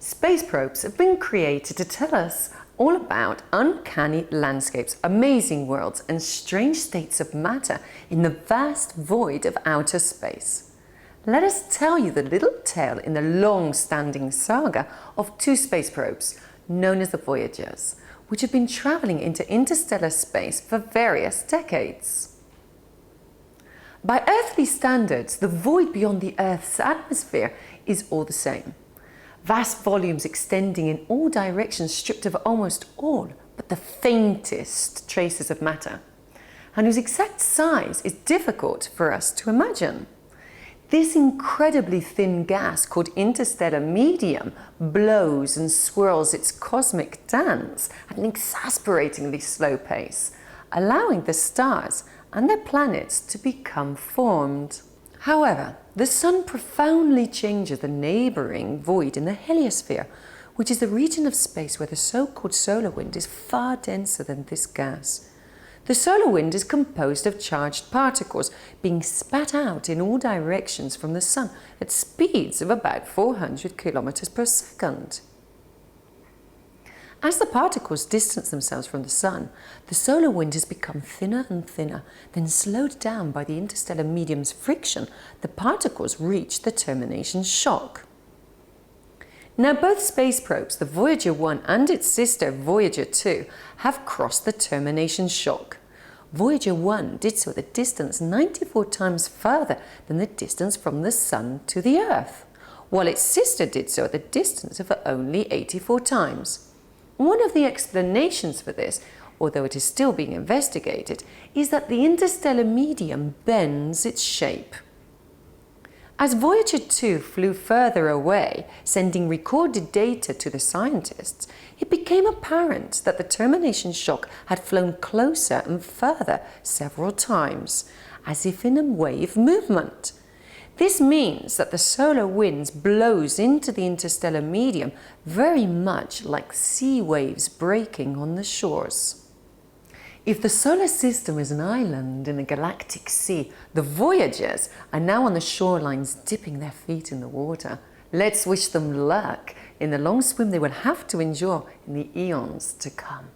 Space probes have been created to tell us all about uncanny landscapes, amazing worlds, and strange states of matter in the vast void of outer space. Let us tell you the little tale in the long-standing saga of two space probes, known as the Voyagers, which have been traveling into interstellar space for various decades. By earthly standards, the void beyond the Earth's atmosphere is all the same. Vast volumes extending in all directions, stripped of almost all but the faintest traces of matter, and whose exact size is difficult for us to imagine. This incredibly thin gas called interstellar medium blows and swirls its cosmic dance at an exasperatingly slow pace, allowing the stars and their planets to become formed. However, the Sun profoundly changes the neighbouring void in the heliosphere, which is the region of space where the so-called solar wind is far denser than this gas. The solar wind is composed of charged particles being spat out in all directions from the Sun at speeds of about 400 kilometers per second. As the particles distance themselves from the Sun, the solar wind has become thinner and thinner, then slowed down by the interstellar medium's friction, the particles reach the termination shock. Now both space probes, the Voyager 1 and its sister Voyager 2, have crossed the termination shock. Voyager 1 did so at a distance 94 times further than the distance from the Sun to the Earth, while its sister did so at the distance of only 84 times. One of the explanations for this, although it is still being investigated, is that the interstellar medium bends its shape. As Voyager 2 flew further away, sending recorded data to the scientists, it became apparent that the termination shock had flown closer and further several times, as if in a wave movement. This means that the solar winds blows into the interstellar medium very much like sea waves breaking on the shores. If the solar system is an island in a galactic sea, the Voyagers are now on the shorelines dipping their feet in the water. Let's wish them luck in the long swim they will have to endure in the eons to come.